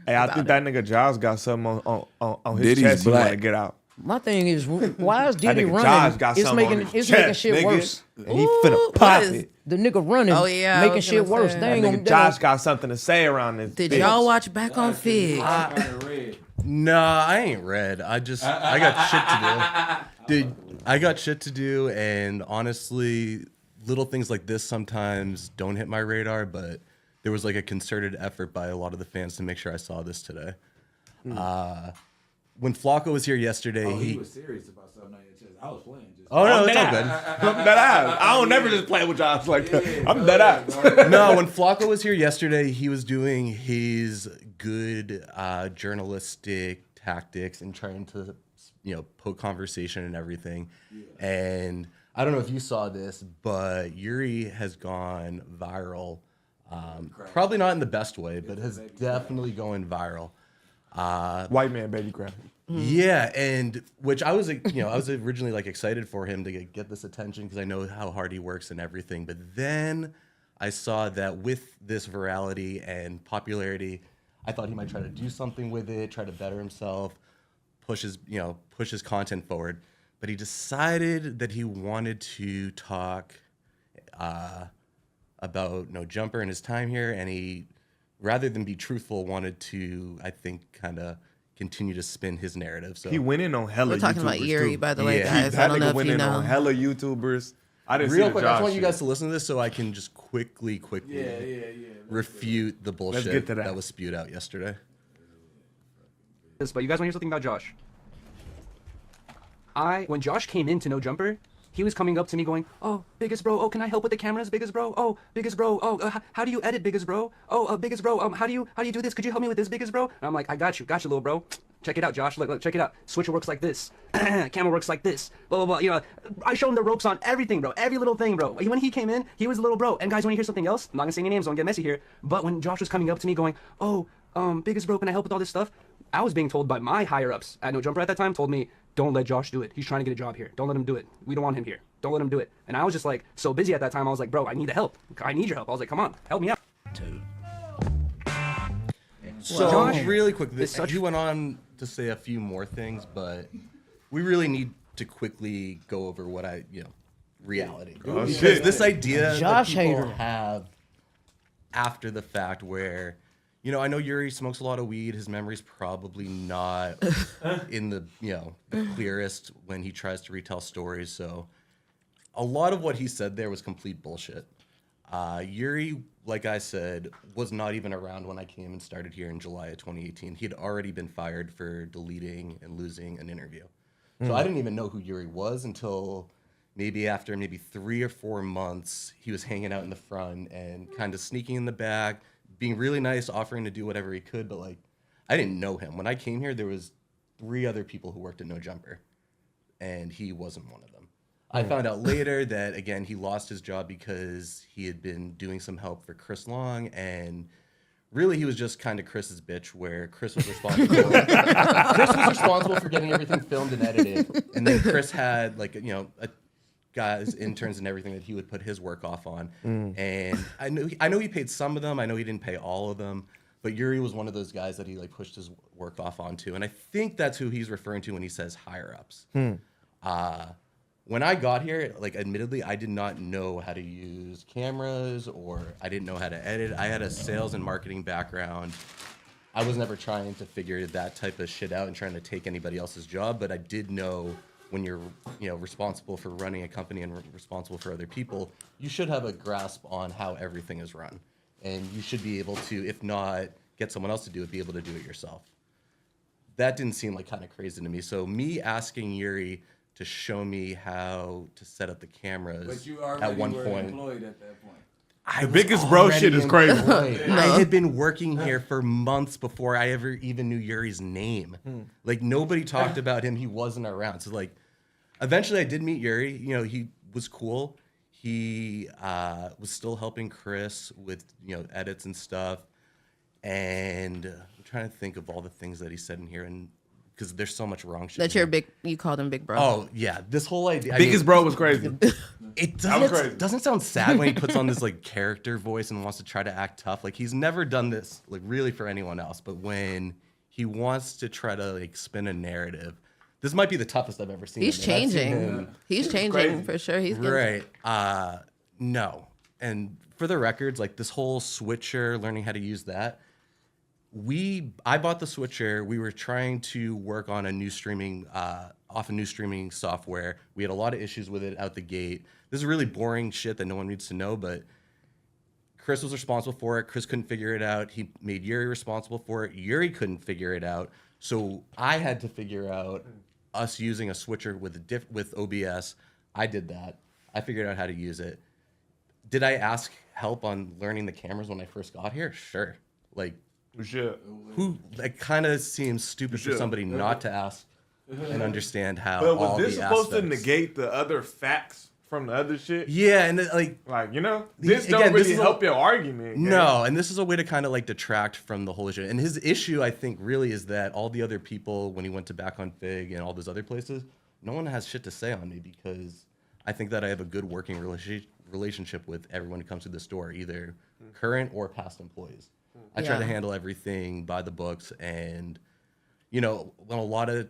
Hey, I think that nigga Josh got something on his Diddy's chest he want to black. get out. My thing is, why is Diddy nigga running? Josh got It's something making on his it's making chest, shit nigga. worse. And he finna pop it. The nigga running, Oh, yeah, I making was shit gonna worse. say. They That ain't gonna. nigga Josh got something to say around this. Did bitch. y'all watch Back on Fig? Nah, I ain't red. I got shit to do. Dude, I got shit to do, and honestly, little things like this sometimes don't hit my radar, but there was like a concerted effort by a lot of the fans to make sure I saw this today. When Flocko was here yesterday, he was serious about something on your chest. I was playing. Just Oh, no, it's all I'm good. dead ass. I don't never just play with Josh like that. I'm dead ass. No, when Flocko was here yesterday, he was doing his good journalistic tactics and trying to, poke conversation and everything. Yeah. And I don't know if you saw this, but Yuriy has gone viral. Probably not in the best way, but has definitely going viral. White man baby crap. Yeah, and which I was, I was originally like excited for him to get this attention because I know how hard he works and everything. But then I saw that with this virality and popularity, I thought he might try to do something with it, try to better himself, push his content forward. But he decided that he wanted to talk about No Jumper and his time here, and he, rather than be truthful, wanted to, I think, kind of continue to spin his narrative. So He went in on hella We're talking YouTubers about Yuriy, too. by the way, Yeah. guys. I That don't know nigga if went you in know. on hella YouTubers. I didn't see real the quick, I Josh just want you shit. guys to listen to this so I can just quickly refute the bullshit get to that. that was spewed out yesterday. But you guys want to hear something about Josh? When Josh came into No Jumper, he was coming up to me going, "Oh, biggest bro, oh, can I help with the cameras, biggest bro? Oh, biggest bro, oh, how do you edit, biggest bro? Oh, biggest bro, how do you do this? Could you help me with this, biggest bro?" And I'm like, got you, little bro. Check it out, Josh. Look, check it out. Switcher works like this. Camera works like this. Blah, blah, blah. I show him the ropes on everything, bro. Every little thing, bro. When he came in, he was a little bro. And guys, want to hear something else? I'm not going to say any names. Don't get messy here. But when Josh was coming up to me going, "Oh, biggest bro, can I help with all this stuff?" I was being told by my higher-ups at No Jumper at that time, told me, "Don't let Josh do it. He's trying to get a job here. Don't let him do it. We don't want him here. Don't let him do it." And I was just like, so busy at that time. I was like, "Bro, I need the help. I need your help." I was like, "Come on, help me out." So, Josh, really quick, such- you went on to say a few more things, but we really need to quickly go over what reality. Oh, because shit. this idea Josh that people hater. have after the fact where, I know Yuriy smokes a lot of weed. His memory's probably not in the clearest when he tries to retell stories. So a lot of what he said there was complete bullshit. Yuriy, like I said, was not even around when I came and started here in July of 2018. He had already been fired for deleting and losing an interview. So I didn't even know who Yuriy was until after 3 or 4 months, he was hanging out in the front and kind of sneaking in the back, being really nice, offering to do whatever he could. But I didn't know him. When I came here, there was 3 other people who worked at No Jumper, and he wasn't one of them. I found out later that, again, he lost his job because he had been doing some help for Chris Long, and really he was just kind of Chris's bitch, where Chris was responsible. Chris was responsible for getting everything filmed and edited, and then Chris had guys, interns, and everything that he would put his work off on. And I know he paid some of them. I know he didn't pay all of them. But Yuriy was one of those guys that he pushed his work off onto, and I think that's who he's referring to when he says higher ups. When I got here, admittedly, I did not know how to use cameras, or I didn't know how to edit. I had a sales and marketing background. I was never trying to figure that type of shit out and trying to take anybody else's job, but I did know when you're responsible for running a company and responsible for other people, you should have a grasp on how everything is run. And you should be able to, if not get someone else to do it, be able to do it yourself. That didn't seem kind of crazy to me. So me asking Yuriy to show me how to set up the cameras But you already at one were point. employed at that point. The biggest bro shit is crazy. I had been working here for months before I ever even knew Yuri's name. Nobody talked about him. He wasn't around. So eventually I did meet Yuriy. He was cool. He was still helping Chris with edits and stuff. And I'm trying to think of all the things that he said in here. And because there's so much wrong shit. That in you're here. big. You called him Big Bro. Oh yeah, this whole idea. Biggest bro was crazy. It That was crazy. doesn't sound sad when he puts on this like character voice and wants to try to act tough. Like he's never done this like really for anyone else, but when he wants to try to like spin a narrative, this might be the toughest I've ever seen He's him. And I've seen changing. him- He's changing crazy. for sure. He's getting- Right. No. And for the records, like this whole switcher, learning how to use that. I bought the switcher. We were trying to work on a new streaming, off a new streaming software. We had a lot of issues with it out the gate. This is really boring shit that no one needs to know, but Chris was responsible for it. Chris couldn't figure it out. He made Yuriy responsible for it. Yuriy couldn't figure it out. So I had to figure out us using a switcher with with OBS. I did that. I figured out how to use it. Did I ask help on learning the cameras when I first got here? Sure. Like, We should. that kind of seems stupid for should. somebody not to ask and understand how But all was this the supposed to aspects. negate the other facts from the other shit? Yeah, and like Like, you know, this Again, don't this really is a- help your argument. gang. no, and this is a way to kind of like detract from the whole issue. And his issue, I think, really is that all the other people, when he went to Back on Fig and all those other places, no one has shit to say on me because I think that I have a good working relationship with everyone who comes to the store, either current or past employees. I try to Yeah. handle everything by the books, and you know, when a lot of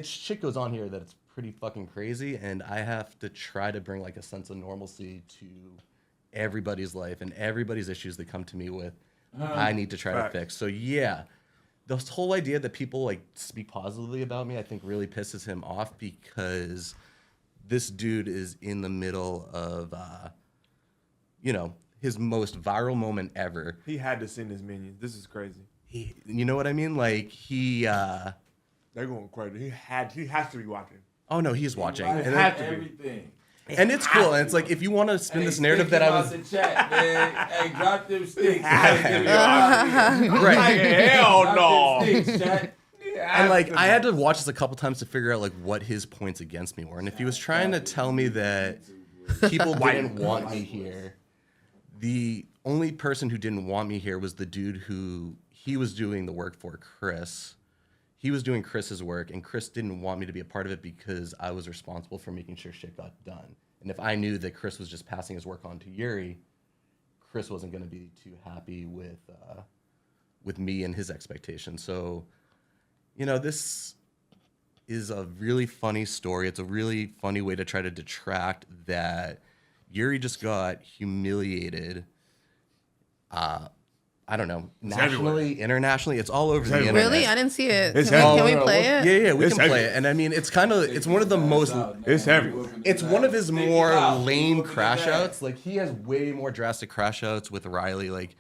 shit goes on here that it's pretty fucking crazy, and I have to try to bring like a sense of normalcy to everybody's life and everybody's issues that come to me with. I need to try Facts. to fix. So yeah, this whole idea that people like speak positively about me, I think really pisses him off because this dude is in the middle of, you know, his most viral moment ever. He had to send his minions. This is crazy. You know what I mean? Like They're going crazy. He has to be watching. oh no, he's watching, Right, and, had to be. everything. and it's cool. And it's like if you want to spin this narrative that I was The chat, man. Hey, drop them sticks. right. Like, hell no. Drop them sticks, chat. And like I had to watch this a couple times to figure out like what his points against me were. And if he was trying to tell me that people didn't want me here, the only person who didn't want me here was the dude who he was doing the work for, Chris. He was doing Chris's work, and Chris didn't want me to be a part of it because I was responsible for making sure shit got done. And if I knew that Chris was just passing his work on to Yuriy, Chris wasn't going to be too happy with me and his expectations. So, you know, this is a really funny story. It's a really funny way to try to detract that Yuriy just got humiliated. I don't know, nationally, internationally, it's all over the internet. Really? I didn't see it. It's Can we everywhere. play it? Yeah, we It's can play everywhere. it. And I mean, it's one of the most, It's everywhere. it's one of his more lame crash outs. Like, he has way more drastic crash outs with Riley. Like,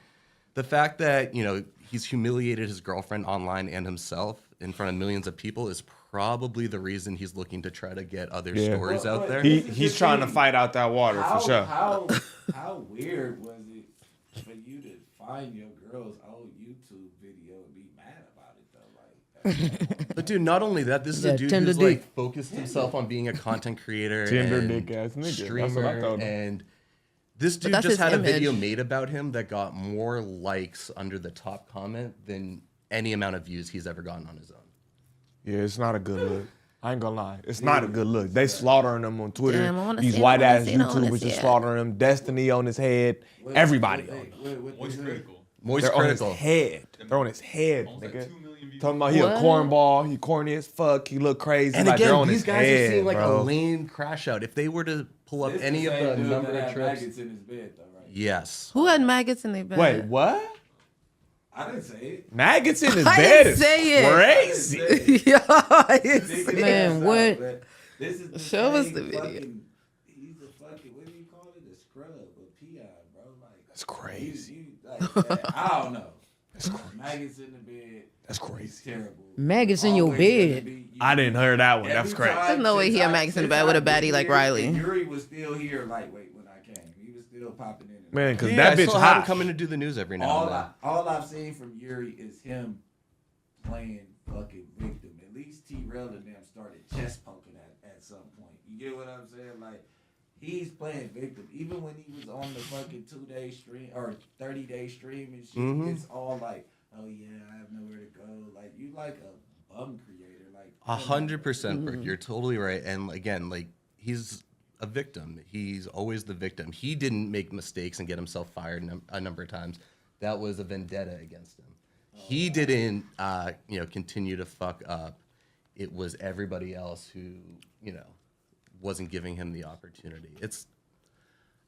the fact that, you know, he's humiliated his girlfriend online and himself in front of millions of people is probably the reason he's looking to try to get other Yeah. stories out there. He's trying to fight out that water for sure. How weird was it for you to find your girl's old YouTube video and be mad about it though? Like, But dude, not only that, this is Yeah, a dude Tinder who's dick. like focused himself on being a content creator, Tinder and dick ass nigga. That's what I streamer, told him. and this dude that's just his had a video image. made about him that got more likes under the top comment than any amount of views he's ever gotten on his own. Yeah, it's not a good look. I ain't gonna lie. It's not a good look. They slaughtering him on Twitter. Damn, I wanna These see it, white I wanna ass see it, I wanna YouTubers see just it. slaughtering him. Destiny on his head. Everybody on him. Moist critical. Moist They're on critical. his head. They're on his head, Almost like nigga. 2 million views. Talking about he a What? cornball. He corny as fuck. He look crazy. And like they're again, on these his guys head, are seeing like bro. a lame crash out. If they were to pull up this any the of same the dude number that of had trips, maggots in his bed though, right? yes. Who had maggots in their bed? Wait, what? I didn't say it. Maggots in his I bed didn't is say it. crazy. Yo, I didn't Dig see his Man, ass out, what? but This is the Show us same the video. fucking- He's a fucking, what do you call it? A scrub, a peon, bro. Like, That's crazy. I don't know. Maggots in the bed. That's It's crazy. terrible. Maggots in your Always gonna bed. be- you- I didn't hear that one. That's Every crazy. time There's no way since he had I- maggots in the since bed I with a been baddie like here, Riley. and Yuriy was still here, lightweight, when I came. He was still popping in. and Man, because Yeah, that I bitch still have him hot. coming to do the news every now and then. all I've seen from Yuriy is him playing fucking victim. At least T-Rail and them started chest poking at some point. You get what I'm saying? Like, he's playing victim. Even when he was on the fucking 2-day stream or 30-day stream and shit, Mhm. it's all like, oh yeah, I have nowhere to go. Like, you like a bum creator. 100%, Brooke. You're totally right. And again, like, he's a victim. He's always the victim. He didn't make mistakes and get himself fired a number of times. That was a vendetta against him. He didn't, continue to fuck up. It was everybody else who, wasn't giving him the opportunity.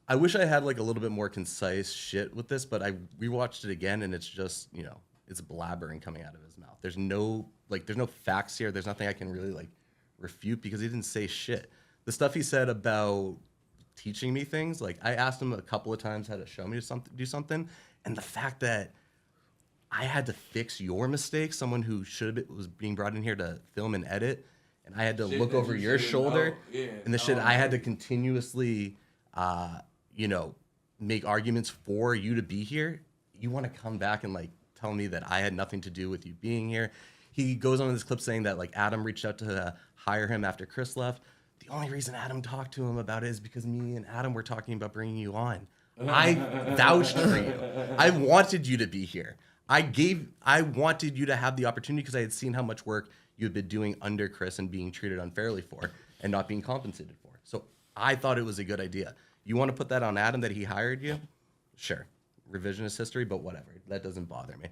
I wish I had like a little bit more concise shit with this, but I rewatched it again and it's just, it's blabbering coming out of his mouth. There's no facts here. There's nothing I can really like refute because he didn't say shit. The stuff he said about teaching me things, like I asked him a couple of times how to show me do something, and the fact that I had to fix your mistakes, someone who was being brought in here to film and edit, and I had to look over your shoulder, and the shit I had to continuously, make arguments for you to be here. You want to come back and like tell me that I had nothing to do with you being here? He goes on in this clip saying that like Adam reached out to hire him after Chris left. The only reason Adam talked to him about it is because me and Adam were talking about bringing you on. I vouched for you. I wanted you to be here. I wanted you to have the opportunity because I had seen how much work you had been doing under Chris and being treated unfairly for and not being compensated for. So I thought it was a good idea. You want to put that on Adam that he hired you? Sure. Revisionist history, but whatever. That doesn't bother me.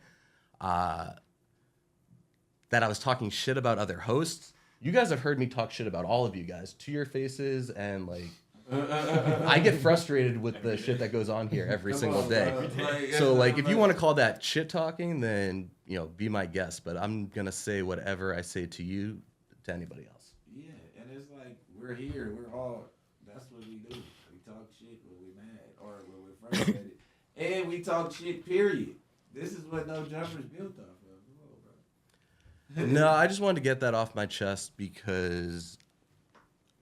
That I was talking shit about other hosts. You guys have heard me talk shit about all of you guys to your faces, and like I get frustrated with the shit that goes on here every single day. So like if you want to call that shit talking, then be my guest. But I'm gonna say whatever I say to you to anybody else. Yeah, and it's like we're here. We're all. That's what we do. We talk shit when we're mad or when we're frustrated, and we talk shit. Period. This is what No Jumper's built off of. No, I just wanted to get that off my chest because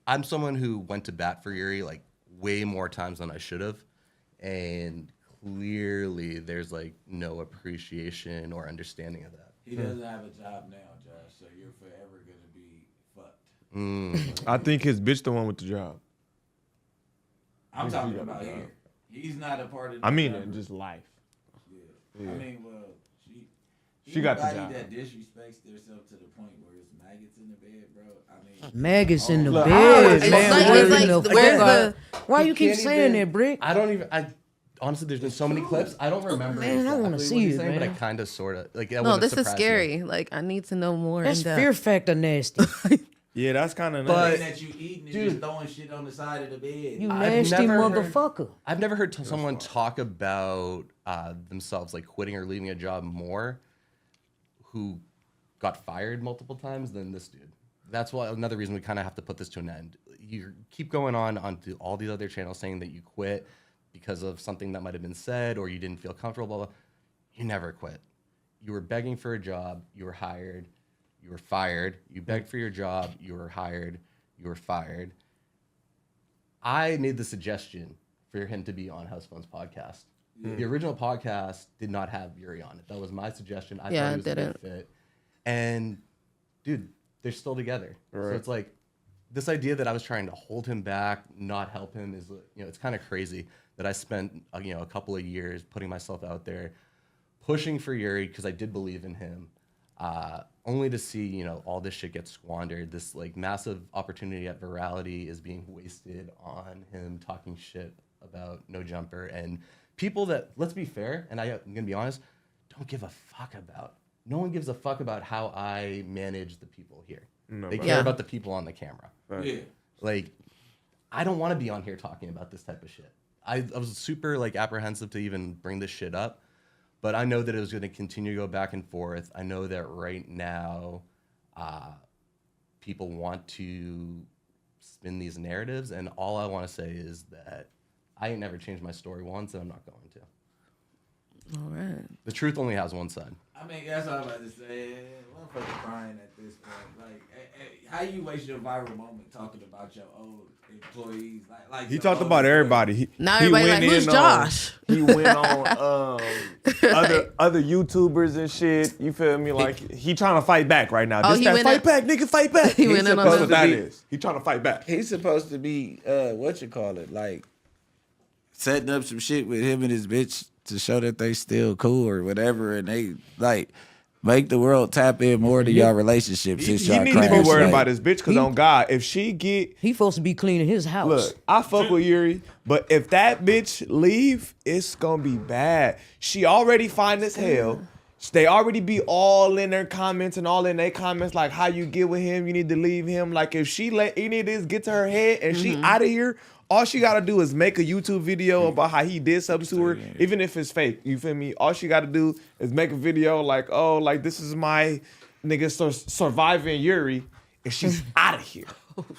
I'm someone who went to bat for Yuriy like way more times than I should have, and clearly there's like no appreciation or understanding of that. He doesn't have a job now, Josh, so you're forever gonna be fucked. I think his bitch the one with the job. I'm talking about here. He's not a part of. I mean, in just life. Yeah. I mean, well, she got the job. Anybody that disrespects themselves to the point where it's maggots in the bed, bro. I mean, Maggots in the Look, bed, it's man. like- Where's it's like, the where's fuck? the- Why you keep can't saying even- that, Brick? I don't even. Honestly, there's been so many clips. I don't remember. Man, I wanna exactly see what he's it, saying, but I man. kind of, sort of, like. That No, wouldn't this is surprise me. scary. Like, I need to know more. That's in depth. fear factor nasty. Yeah, that's kind of But- nice. that you eating and Dude. just throwing shit on the side of the bed. You I've nasty never heard- motherfucker. I've never heard someone talk about themselves like quitting or leaving a job more who got fired multiple times than this dude. That's why another reason we kind of have to put this to an end. You keep going onto all these other channels saying that you quit because of something that might have been said or you didn't feel comfortable, blah, blah. You never quit. You were begging for a job, you were hired, you were fired. You begged for your job, you were hired, you were fired. I made the suggestion for him to be on House Phone's podcast. The original podcast did not have Yuriy on it. That was my suggestion. I thought he was a good fit. And dude, they're still together. So it's like this idea that I was trying to hold him back, not help him is, it's kind of crazy that I spent, a couple of years putting myself out there, pushing for Yuriy because I did believe in him, only to see, all this shit get squandered. This like massive opportunity at Virality is being wasted on him talking shit about No Jumper and people that, let's be fair, and I'm gonna be honest, don't give a fuck about. No one gives a fuck about how I manage the people here. They care about the people on the camera. Yeah. Like, I don't want to be on here talking about this type of shit. I was super like apprehensive to even bring this shit up, but I know that it was going to continue to go back and forth. I know that right now, people want to spin these narratives, and all I want to say is that I ain't never changed my story once, and I'm not going to. All right. The truth only has one side. I mean, that's all I'm about to say. Motherfucker crying at this point. Like, how you waste your viral moment talking about your old employees? Like He your talked old about employees. everybody. Now everybody went like, who's in Josh? He went on other YouTubers and shit. You feel me? Like he trying to fight back right now. Oh, This he that went fight in- back, nigga, fight back. He went in on That's the- what that is. He trying to fight back. He's supposed to be like setting up some shit with him and his bitch to show that they still cool or whatever, and they like Make the world tap in more to y'all relationship since He y'all need to be crash. worried Like, about his bitch, because on God, if she get He supposed to be cleaning his house. Look, I fuck with Yuri, but if that bitch leave, it's gonna be bad. She already fine as hell. They already be all in their comments and all in their comments, like how you get with him, you need to leave him. Like if she let any of this get to her head and she out of here, all she gotta do is make a YouTube video about how he did something to her, even if it's fake. You feel me? All she gotta do is make a video like, oh, like this is my nigga surviving Yuri, and she's out of here.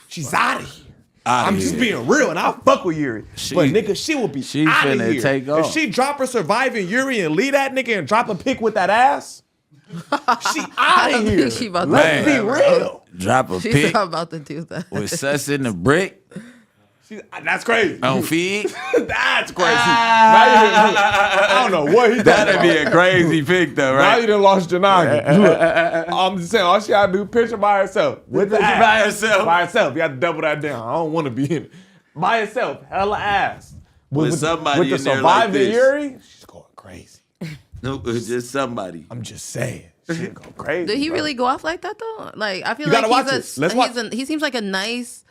She's out of here. I'm just being real, and I fuck with Yuri. But nigga, she will be she out of finna here. take off. If she drop her surviving Yuri and leave that nigga and drop a pic with that ass, she out of here. She about to Let's do be that, bro. real. Drop a She's pic not about to do that. with sus in the brick That's crazy. on feed. That's crazy. I don't know what he That'd be a crazy pic though, Now right? you done lost Janagi. Look, I'm just saying, all she gotta do picture by herself. With the ass. By herself. By herself. You have to double that down. I don't want to be in it. By herself, hella ass. With somebody with the in there like surviving this. Yuri, she's going crazy. No, it's just somebody. I'm just saying. She's going crazy. Did he bro. really go off like that though? Like I feel You like gotta watch it. Let's watch. he seems like a nice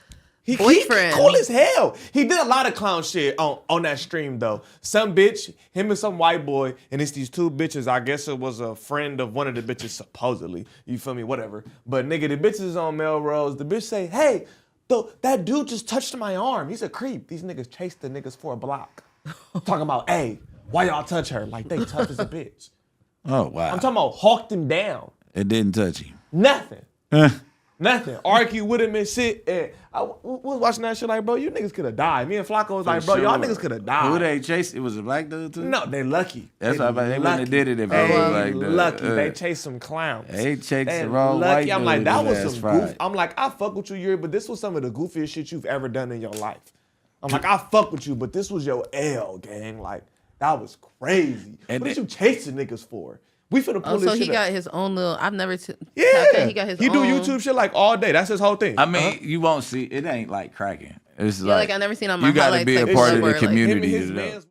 He boyfriend. cool as hell. He did a lot of clown shit on that stream though. Some bitch, him and some white boy, and it's these two bitches. I guess it was a friend of one of the bitches supposedly. You feel me? Whatever. But nigga, the bitch is on Melrose. The bitch say, hey, that dude just touched my arm. He's a creep. These niggas chased the niggas for a block. Talking about, hey, why y'all touch her? Like they tough as a bitch. Oh wow. I'm talking about hawked him down. It didn't touch him. Nothing. Nothing. Argue with him and shit. And I was watching that shit like, bro, you niggas could have died. Me and Flacco was like, bro, y'all niggas could have died. Who they chased? It was a black dude too? No, they lucky. That's why they wouldn't have did it if it They was like that. lucky. They chased some clowns. They chased They the wrong lucky. white I'm like, dude that with was his some ass goof. fried. I'm like, I fuck with you, Yuri, but this was some of the goofiest shit you've ever done in your life. I'm like, I fuck with you, but this was your L, gang. Like, that was crazy. And What did you chasing niggas for? We finna pull Oh, this so shit he up. got his own little. I've never. Yeah, He got his. He own, do YouTube shit like all day. That's his whole thing. I mean, you won't see. It ain't like cracking. It's Yeah, like I never seen on my you gotta highlights, be a like, part of where, the like, him and Him and community. his to know. man's